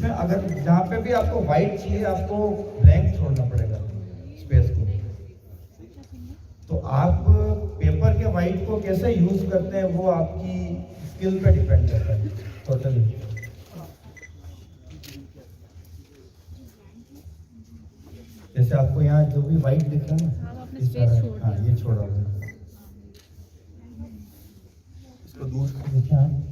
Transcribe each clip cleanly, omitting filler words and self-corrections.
इसमें अगर जहाँ पे भी आपको वाइट चाहिए आपको ब्लैंक छोड़ना पड़ेगा स्पेस को। तो आप पेपर के वाइट को कैसे यूज करते हैं वो आपकी स्किल पे डिपेंड करता है टोटली। जैसे आपको यहाँ जो भी वाइट दिख रहा है ना, इस तरह, हाँ ये छोड़ा हुआ, इसको दूर से देखिए आप।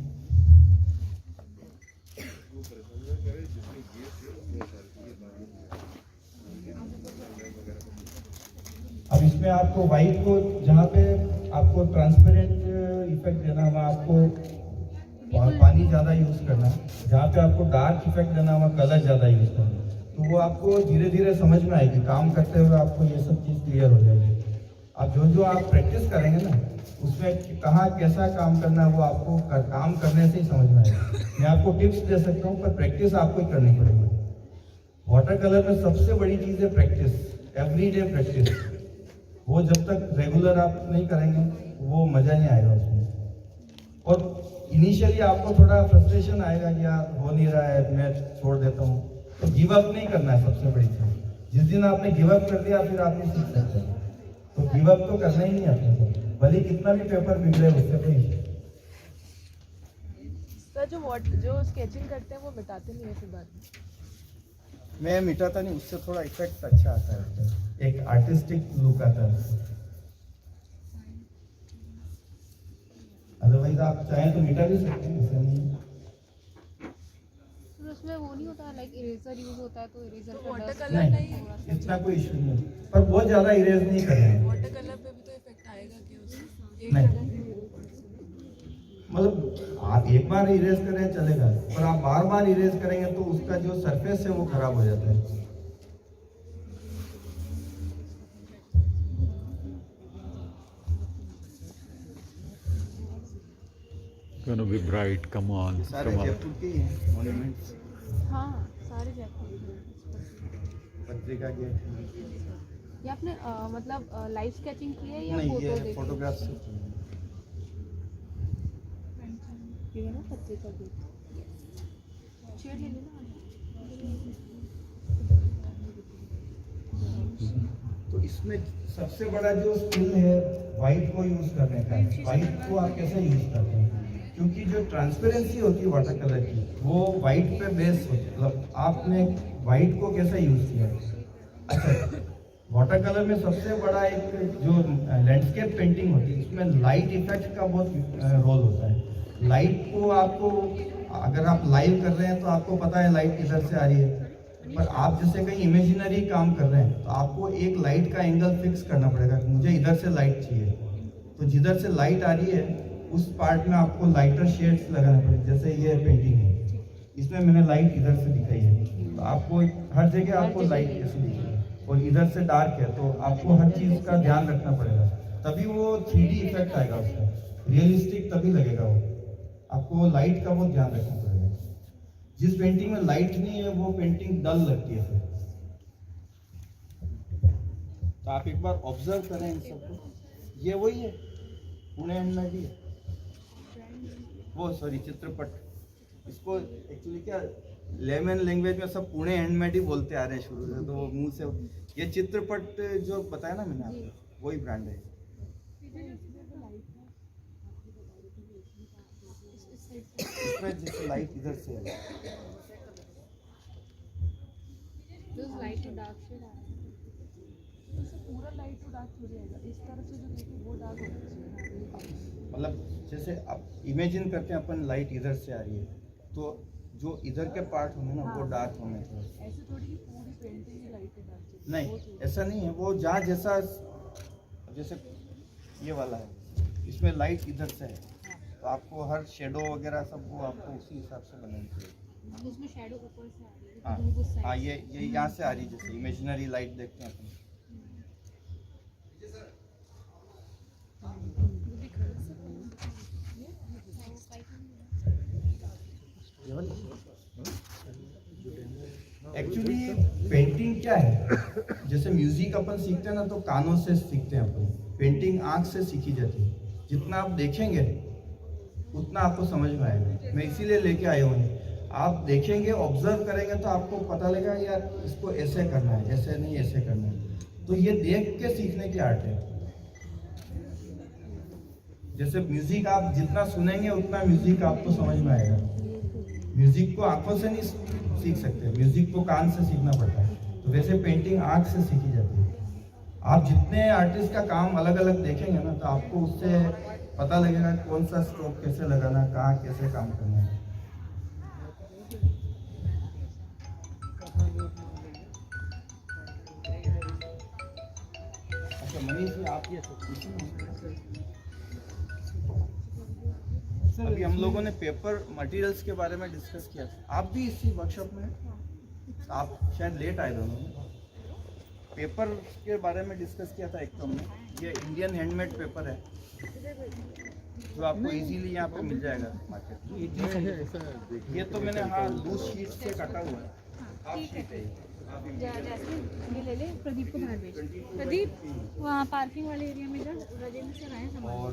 अब इसमें आपको वाइट को जहाँ पे आपको ट्रांसपेरेंट इफेक्ट देना है आपको पानी ज़्यादा यूज़ करना है, जहाँ पे आपको डार्क इफेक्ट देना है कलर ज़्यादा यूज़ करना है। तो वो आपको धीरे धीरे समझ में आएगी, काम करते हुए आपको ये सब चीज़ क्लियर हो जाएगी। अब जो आप प्रैक्टिस करेंगे ना उसमें कहाँ कैसा काम करना है वो आपको काम करने से ही समझ में आएगा। मैं आपको टिप्स दे सकता हूँ पर प्रैक्टिस आपको ही करनी पड़ेगी। वाटर कलर में सबसे बड़ी चीज़ है प्रैक्टिस, एवरीडे प्रैक्टिस। वो जब तक रेगुलर आप नहीं करेंगे वो मज़ा नहीं आएगा उसमें। और इनिशियली आपको थोड़ा फ्रस्ट्रेशन आएगा कि यार हो नहीं रहा है, मैं छोड़ देता हूँ। तो गिव अप नहीं करना है सबसे बड़ी चीज़। जिस दिन आपने गिव अप कर दिया फिर आप नहीं सीख सकते। तो गिव अप तो करना ही नहीं अपने को, भले कितना भी पेपर बिगड़े उससे कोई। सर जो स्केचिंग करते हैं वो मिटाते नहीं है फिर बाद में? मैं मिटाता नहीं, उससे थोड़ा इफेक्ट अच्छा आता है, एक आर्टिस्टिक लुक आता है। अदरवाइज आप चाहें तो मिटा भी सकते हैं, ऐसा नहीं। तो उसमें वो नहीं होता लाइक इरेजर यूज होता है तो इरेजर तो का वाटर डस्ट कलर नहीं, इतना कोई इशू नहीं है, पर बहुत ज़्यादा इरेज नहीं कर रहे हैं। वाटर कलर पे भी तो इफेक्ट आएगा कि उसमें नहीं, मतलब आप एक बार इरेज करें चलेगा, पर आप बार बार इरेज करेंगे तो उसका जो सरफेस है वो खराब हो जाता है। Gonna be bright, come on, सारे come on. जयपुर के ही हैं मॉन्यूमेंट्स। हाँ सारे जयपुर पत्रिका गेट ये आपने मतलब लाइव स्केचिंग की है या नहीं, फोटो ये देखी? फोटोग्राफ से। ये है ना पत्रिका गेट, शेड ले लेना। तो इसमें सबसे बड़ा जो स्किल है वाइट को यूज करने का है। वाइट को आप कैसे यूज करते हैं, क्योंकि जो ट्रांसपेरेंसी होती है वाटर कलर की वो वाइट पे बेस होती है। मतलब आपने वाइट को कैसे यूज किया। अच्छा, वाटर कलर में सबसे बड़ा एक जो लैंडस्केप पेंटिंग होती है उसमें लाइट इफेक्ट का बहुत रोल होता है। लाइट को आपको अगर आप लाइव कर रहे हैं तो आपको पता है लाइट किधर से आ रही है, पर आप जैसे कहीं इमेजिनरी काम कर रहे हैं तो आपको एक लाइट का एंगल फिक्स करना पड़ेगा, मुझे इधर से लाइट चाहिए। तो जिधर से लाइट आ रही है उस पार्ट में आपको लाइटर शेड्स लगाना पड़ेगा। जैसे ये पेंटिंग है, इसमें मैंने लाइट इधर से दिखाई है, तो आपको हर जगह आपको लाइट कैसे दिखेगी, और इधर से डार्क है तो आपको हर चीज़ का ध्यान रखना पड़ेगा, तभी वो 3D इफेक्ट आएगा उसका, रियलिस्टिक तभी लगेगा वो। आपको लाइट का बहुत ध्यान रखना पड़ेगा। जिस पेंटिंग में लाइट नहीं है वो पेंटिंग डल लगती है फिर। तो आप एक बार ऑब्जर्व करें इन सबको। ये वही है पुणे हैंडमेड है वो, सॉरी चित्रपट। इसको एक्चुअली क्या लेमन लैंग्वेज में सब पुणे हैंडमेड ही बोलते आ रहे हैं शुरू से, तो वो मुंह से। ये चित्रपट जो बताया ना मैंने आपको वही ब्रांड है। इसमें जैसे लाइट इधर से है, लाइट टू डार्क शेड आ रहा है, तो पूरा लाइट टू डार्क हो जाएगा। इस तरह से जो देखिए वो डार्क होना चाहिए। मतलब जैसे आप इमेजिन करते हैं अपन लाइट इधर से आ रही है तो जो इधर के पार्ट होंगे ना वो डार्क होंगे। ऐसे थोड़ी कि पूरी पेंटिंग ही लाइट डार्क चाहिए। नहीं ऐसा नहीं है, वो जहाँ जैसा, जैसे ये वाला है इसमें लाइट इधर से है तो आपको हर शेडो वगैरह सब वो आपको उसी हिसाब से बनानी चाहिए। उसमें शैडो ऊपर से आ रही है, हाँ धूप उस साइड हाँ, ये यहाँ से आ रही है, जैसे इमेजिनरी लाइट देखते हैं अपन। एक्चुअली पेंटिंग क्या है, जैसे म्यूजिक अपन सीखते हैं ना तो कानों से सीखते हैं अपन, पेंटिंग आँख से सीखी जाती है। जितना आप देखेंगे उतना आपको समझ में आएगा। मैं इसीलिए लेके आया हूँ। आप देखेंगे, ऑब्जर्व करेंगे तो आपको पता लगेगा यार इसको ऐसे करना है, ऐसे नहीं ऐसे करना है। तो ये देख के सीखने की आर्ट है। जैसे म्यूजिक आप जितना सुनेंगे उतना म्यूजिक आपको समझ में आएगा। म्यूजिक को आंखों से नहीं सीख सकते, म्यूजिक को कान से सीखना पड़ता है। तो वैसे पेंटिंग आंख से सीखी जाती है। आप जितने आर्टिस्ट का काम अलग अलग देखेंगे ना, तो आपको उससे पता लगेगा कौन सा स्ट्रोक कैसे लगाना, कहाँ कैसे काम करना है। अच्छा मनीष जी, आप ये सर, अभी हम लोगों ने पेपर मटेरियल्स के बारे में डिस्कस किया था। आप भी इसी वर्कशॉप में हैं? आप शायद लेट आए दोनों। पेपर के बारे में डिस्कस किया था एक तो हमने। ये इंडियन हैंडमेड पेपर है जो आपको इजीली यहाँ पे मिल जाएगा मार्केट में। ये तो मैंने हाँ लूज शीट से काटा हुआ है। हाफ शीट है जैसे ये ले ले, प्रदीप को बाहर भेज। प्रदीप वहाँ पार्किंग वाले एरिया में जा, राजेंद्र सर आए सामान। और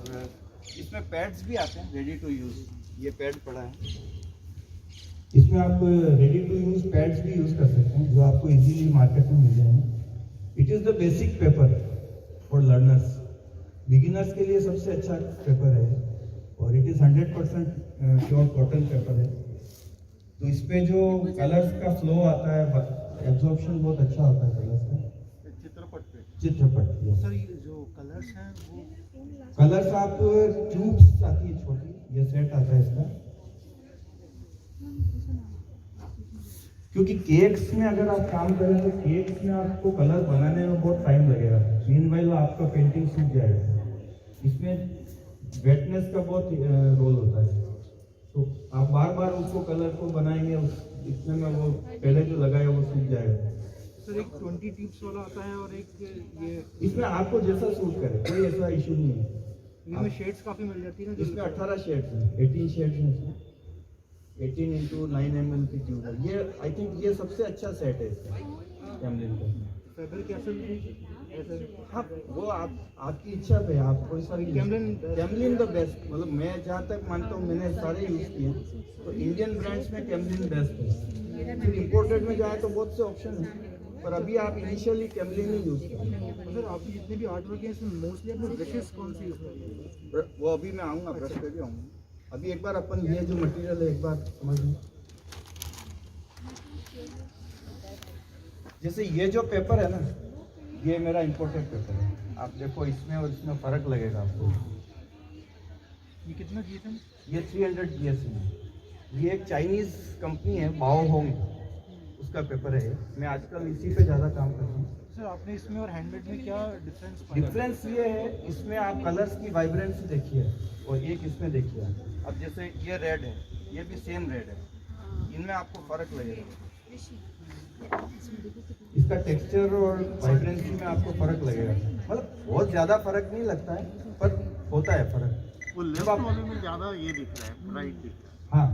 इसमें पैड्स भी आते हैं रेडी टू यूज। ये पैड पड़ा है, इसमें आप रेडी टू यूज पैड्स भी यूज कर सकते हैं जो आपको इजीली मार्केट में मिल जाएंगे। It is the basic paper for learners. Beginners के लिए सबसे अच्छा पेपर है और it is 100% pure cotton paper है। तो इस पे जो कलर्स का फ्लो आता है, एब्जॉर्प्शन बहुत अच्छा होता है कलर्स का। चित्रपट सर ये जो कलर्स हैं वो कलर्स आप ट्यूब्स आती है छोटी, ये सेट आता है इसका। क्योंकि केक्स में अगर आप काम करें तो केक्स में आपको कलर बनाने में बहुत टाइम लगेगा। मीनवाइल आपका पेंटिंग सूख जाएगा। इसमें वेटनेस का बहुत रोल होता है। तो आप बार बार उसको कलर को बनाएंगे, इसमें में वो पहले जो लगाया वो सूख जाएगा। सर एक 20 टिप्स वाला आता है और एक ये इसमें आपको जैसा सूट करे, कोई ऐसा इशू नहीं है। इनमें शेड्स काफी मिल जाती है ना। इसमें 18 शेड्स हैं, 18 शेड्स हैं इसमें। 18x9 mm की ट्यूब है ये। आई थिंक ये सबसे अच्छा सेट है इसका कैमलिन का। फैब्रिक ऐसे हाँ वो आपकी इच्छा पे, आप कोई सा भी कैमलिन द बेस्ट। मतलब मैं जहाँ तक मानता हूँ, मैंने सारे यूज़ किए, तो इंडियन ब्रांड्स में कैमलिन बेस्ट है। फिर इम्पोर्टेड में जाए तो बहुत से ऑप्शन हैं, पर अभी आप इनिशियली कैमलिन ही यूज़ करें। तो सर आपकी जितने भी आर्ट वर्क हैं इसमें मोस्टली आपने ब्रशेस कौन सी यूज़ करेंगे? वो अभी मैं आऊँगा, ब्रश पे भी आऊँगा। अभी एक बार अपन ये जो मटेरियल है एक बार समझ लें। जैसे ये जो पेपर है ना, ये मेरा इम्पोर्टेड पेपर है। आप देखो इसमें और इसमें फ़र्क लगेगा आपको। ये कितना GSM? ये 300 GSM है। ये एक चाइनीज़ कंपनी है, बाओ होंग, उसका पेपर है। मैं आजकल इसी पे ज़्यादा काम करता हूँ। सर आपने इसमें और हैंडमेड में क्या डिफरेंस पाया? डिफरेंस ये है, इसमें आप कलर्स की वाइब्रेंसी देखिए और एक इसमें देखिए। अब जैसे ये रेड है, ये भी सेम रेड है, इनमें आपको फ़र्क लगेगा। इसका टेक्सचर और वाइब्रेंसी में आपको फ़र्क लगेगा। मतलब बहुत ज़्यादा फ़र्क नहीं लगता है, पर होता है फ़र्क। वो लेफ्ट वाले में ज़्यादा ये दिख रहा है, ब्राइट दिख रहा है। हाँ,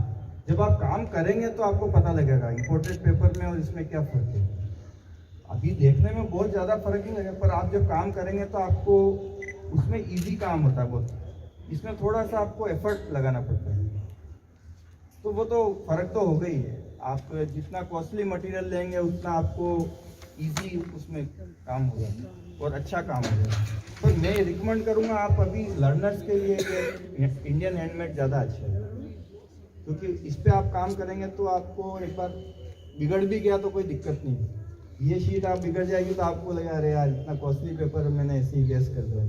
जब आप काम करेंगे तो आपको पता लगेगा इंपोर्टेड पेपर में और इसमें क्या फ़र्क है। अभी देखने में बहुत ज़्यादा फ़र्क नहीं लगेगा, पर आप जब काम करेंगे तो आपको उसमें इजी काम होता है बहुत। इसमें थोड़ा सा आपको एफर्ट लगाना पड़ता है। तो वो तो फ़र्क तो हो गई है। आप जितना कॉस्टली मटेरियल लेंगे उतना आपको इजी उसमें काम होगा और अच्छा काम होगा। तो मैं रिकमेंड करूँगा आप अभी लर्नर्स के लिए कि इंडियन हैंडमेड ज़्यादा अच्छा है, क्योंकि इस पे आप काम करेंगे तो आपको एक बार बिगड़ भी गया तो कोई दिक्कत नहीं। ये शीट आप बिगड़ जाएगी तो आपको लगा अरे यार इतना कॉस्टली पेपर मैंने ऐसे ही गैस कर दिया।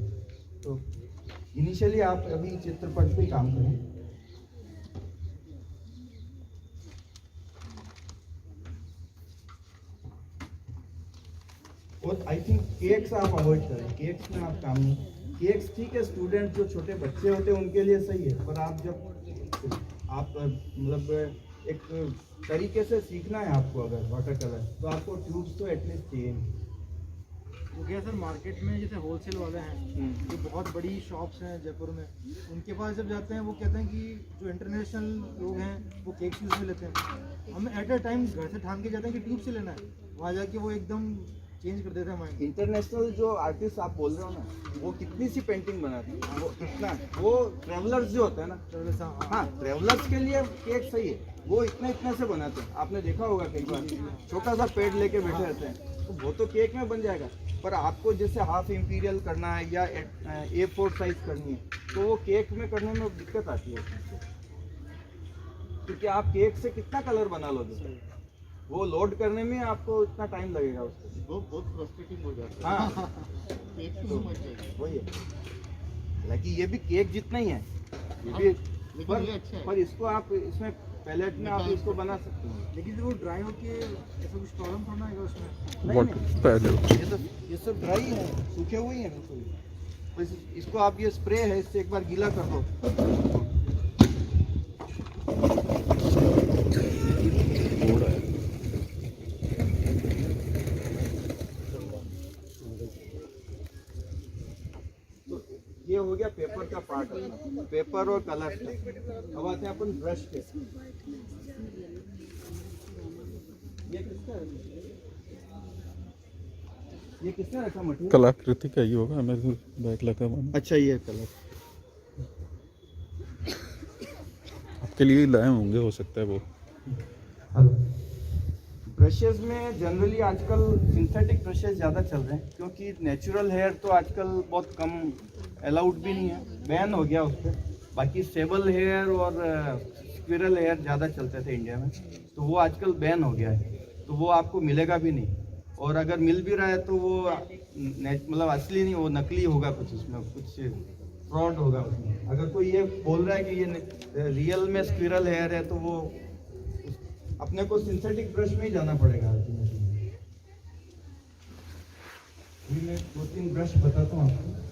तो इनिशियली आप अभी चित्रपट पे काम करें। और आई थिंक केक्स आप अवॉइड करें, केक्स में आप काम नहीं। केक्स ठीक है, स्टूडेंट जो छोटे बच्चे होते हैं उनके लिए सही है, पर आप जब आप मतलब एक तरीके से सीखना है आपको अगर वाटर कलर, तो आपको ट्यूब्स तो एटलीस्ट चाहिए। तो क्या सर मार्केट में जैसे होलसेल वाले हैं, जो बहुत बड़ी शॉप्स हैं जयपुर में, उनके पास जब जाते हैं वो कहते हैं कि जो इंटरनेशनल लोग हैं वो केक्स यूज़ में लेते हैं। हम एट अ टाइम घर से ठान के जाते हैं कि ट्यूब से लेना है, वहाँ जाके वो एकदम चेंज कर देते हैं माइंड। इंटरनेशनल जो आर्टिस्ट आप बोल रहे हो ना, वो कितनी सी पेंटिंग बनाते हैं, वो कितना, वो ट्रेवलर्स जो होते हैं ना, हाँ ट्रेवलर्स के लिए केक सही है। वो इतने इतने से बनाते हैं, आपने देखा होगा कई बार, छोटा सा पेड़ लेके बैठे रहते हैं, तो वो तो केक में बन जाएगा, पर आपको जैसे हाफ इम्पीरियल करना है या A4 साइज करनी है, तो वो केक में करने में दिक्कत आती है, क्योंकि आप केक से कितना कलर बना लोगे, वो लोड करने में आपको इतना टाइम लगेगा उसको। वो बहुत फ्रस्ट्रेटिंग हो जाता है। हाँ केक तो समझ जाएगी। वही है, हालांकि ये भी केक जितना ही है, ये भी लेकिन ये अच्छा है। पर इसको आप इसमें पैलेट में आप इसको बना सकते हो। लेकिन वो ड्राई होके ऐसा कुछ प्रॉब्लम थोड़ा आएगा उसमें? नहीं, वाटर नहीं, पहले ये सब ड्राई है, सूखे हुए ही हैं बिल्कुल। बस इसको आप ये स्प्रे है, इससे एक बार गीला कर दो। थोड़ा है। तो ये हो गया पेपर का पार्ट, पेपर और कलर का। अब आते हैं अपन ब्रश के। ये किसका है? ये किसने रखा मटेरियल? कलाकृति का ही होगा, मेरे बैग लगा हुआ है। अच्छा, ये कलर आपके लिए ही लाए होंगे, हो सकता है वो। ब्रशेज में जनरली आजकल सिंथेटिक ब्रशेज ज़्यादा चल रहे हैं, क्योंकि नेचुरल हेयर तो आजकल बहुत कम, अलाउड भी नहीं है, बैन हो गया उस पर। बाकी स्टेबल हेयर और स्क्विरल हेयर ज़्यादा चलते थे इंडिया में, तो वो आजकल बैन हो गया है, तो वो आपको मिलेगा भी नहीं, और अगर मिल भी रहा है तो वो मतलब असली नहीं, वो नकली होगा, कुछ उसमें कुछ फ्रॉड होगा उसमें। अगर कोई ये बोल रहा है कि ये रियल में स्क्विरल हेयर है, तो वो अपने को सिंथेटिक ब्रश में ही जाना पड़ेगा। मैं 2-3 ब्रश बताता हूँ आपको।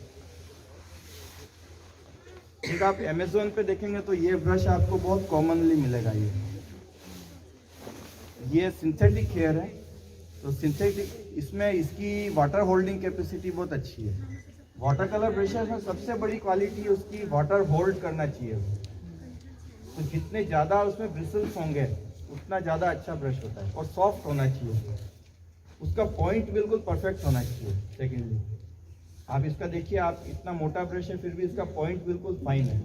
एक आप अमेज़न पे देखेंगे तो ये ब्रश आपको बहुत कॉमनली मिलेगा। ये सिंथेटिक हेयर है, तो सिंथेटिक इसमें इसकी वाटर होल्डिंग कैपेसिटी बहुत अच्छी है। वाटर कलर ब्रशेस में सबसे बड़ी क्वालिटी उसकी वाटर होल्ड करना चाहिए, तो जितने ज़्यादा उसमें ब्रिसल्स होंगे उतना ज़्यादा अच्छा ब्रश होता है, और सॉफ्ट होना चाहिए, उसका पॉइंट बिल्कुल परफेक्ट होना चाहिए। सेकेंडली आप इसका देखिए, आप इतना मोटा ब्रश है फिर भी इसका पॉइंट बिल्कुल फाइन है,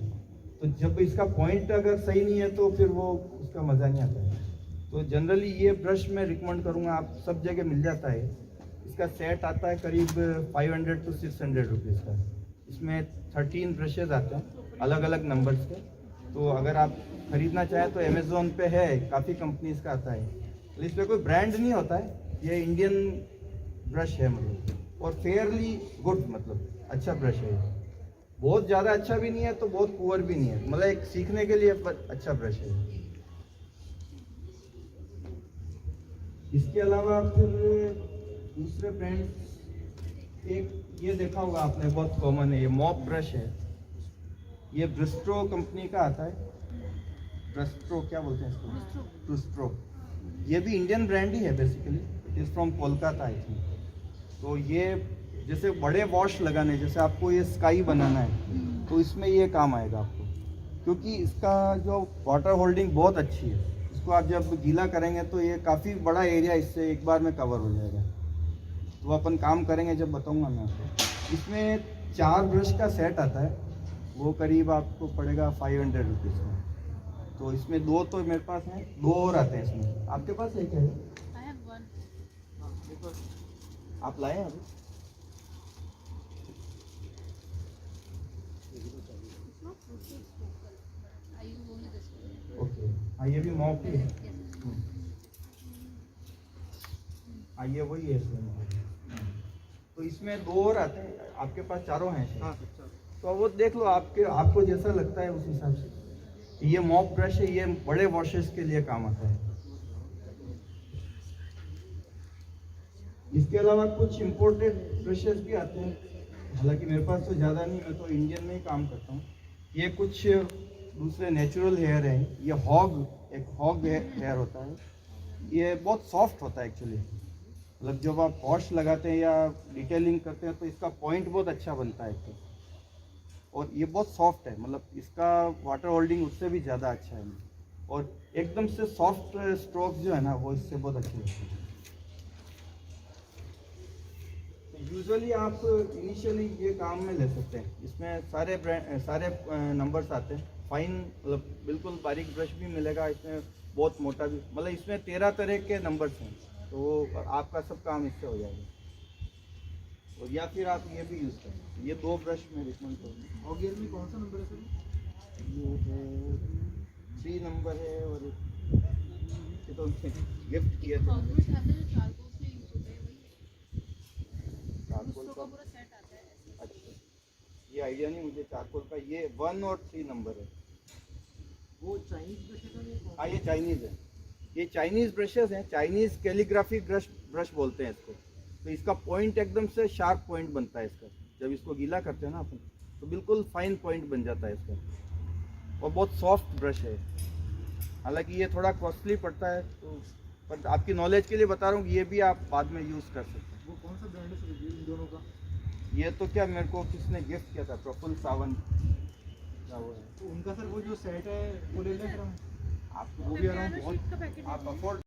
तो जब इसका पॉइंट अगर सही नहीं है तो फिर वो उसका मज़ा नहीं आता है। तो जनरली ये ब्रश मैं रिकमेंड करूँगा, आप सब जगह मिल जाता है। इसका सेट आता है करीब 500 to 600 रुपीज़ का। इसमें 13 ब्रशेज आते हैं अलग अलग नंबर्स के, तो अगर आप ख़रीदना चाहें तो अमेज़ॉन पे है, काफ़ी कंपनीज का आता है। इसमें कोई ब्रांड नहीं होता है, ये इंडियन ब्रश है मतलब, और फेयरली गुड, मतलब अच्छा ब्रश है। बहुत ज़्यादा अच्छा भी नहीं है तो बहुत पुअर भी नहीं है, मतलब एक सीखने के लिए अच्छा ब्रश है। इसके अलावा फिर दूसरे ब्रांड, एक ये देखा होगा आपने, बहुत कॉमन है, ये मॉप ब्रश है। ये ब्रिस्ट्रो कंपनी का आता है, ब्रिस्ट्रो क्या बोलते हैं इसको, ब्रिस्ट्रो। ये भी इंडियन ब्रांड ही है basically, it is from Kolkata I think. तो ये जैसे बड़े वॉश लगाने, जैसे आपको ये स्काई बनाना है तो इसमें ये काम आएगा आपको, क्योंकि इसका जो वाटर होल्डिंग बहुत अच्छी है। इसको आप जब गीला करेंगे तो ये काफ़ी बड़ा एरिया इससे एक बार में कवर हो जाएगा। तो अपन काम करेंगे जब बताऊंगा मैं आपको। इसमें 4 ब्रश का सेट आता है, वो करीब आपको पड़ेगा 500 रुपीज़ का। तो इसमें 2 तो मेरे पास हैं, 2 और आते हैं इसमें। आपके पास है क्या? I have one. आप लाए हैं अभी? I use only this one. Okay, हाँ ये भी मॉप ही है। हाँ ये वही है इसमें। तो इसमें 2 और आते हैं, आपके पास चारों हैं शायद। हाँ सर। तो वो देख लो, आपको जैसा लगता है उस हिसाब से। ये मॉप ब्रश है, ये बड़े वॉशेस के लिए काम आता है। इसके अलावा कुछ इम्पोर्टेड ब्रशेस भी आते हैं, हालांकि मेरे पास तो ज़्यादा नहीं, मैं तो इंडियन में ही काम करता हूँ। ये कुछ दूसरे नेचुरल हेयर हैं। ये एक हॉग हेयर होता है, ये बहुत सॉफ्ट होता है एक्चुअली। मतलब जब आप वॉश लगाते हैं या डिटेलिंग करते हैं तो इसका पॉइंट बहुत अच्छा बनता है तो। और ये बहुत सॉफ्ट है, मतलब इसका वाटर होल्डिंग उससे भी ज़्यादा अच्छा है, और एकदम से सॉफ्ट स्ट्रोक्स जो है ना वो इससे बहुत अच्छे होते हैं। यूजुअली आप इनिशियली ये काम में ले सकते हैं। इसमें सारे नंबर्स आते हैं, फाइन मतलब बिल्कुल बारीक ब्रश भी मिलेगा, इसमें बहुत मोटा भी, मतलब इसमें 13 तरह के नंबर्स हैं, तो वो आपका सब काम इससे हो जाएगा। और या फिर आप ये भी यूज़ करें, ये 2 ब्रश में रिकमेंड करूँगा। और गियर में कौन सा नंबर है सर? ये है 3 नंबर है, और ये तो गिफ्ट किए थे चारकोल का। अच्छा, ये आइडिया नहीं मुझे चारकोल का। ये 1 और 3 नंबर है। वो चाइनीज ब्रश है सर? ये कौन सा? हाँ, ये चाइनीज़ है। ये चाइनीज़ ब्रशेस हैं, चाइनीज़ कैलीग्राफी ब्रश बोलते हैं इसको। तो इसका पॉइंट एकदम से शार्प पॉइंट बनता है इसका। जब इसको गीला करते हैं ना अपन, तो बिल्कुल फाइन पॉइंट बन जाता है इसका, और बहुत सॉफ्ट ब्रश है। हालांकि ये थोड़ा कॉस्टली पड़ता है, तो पर आपकी नॉलेज के लिए बता रहा हूँ कि ये भी आप बाद में यूज़ कर सकते हैं। वो कौन सा ब्रांड है सर इन दोनों का? ये तो क्या, मेरे को किसने गिफ्ट किया था, प्रफुल्ल सावंत क्या वो है। तो उनका सर वो जो सेट है वो ले लें फिर हम? आप वो भी अराउंड बहुत आप अफोर्ड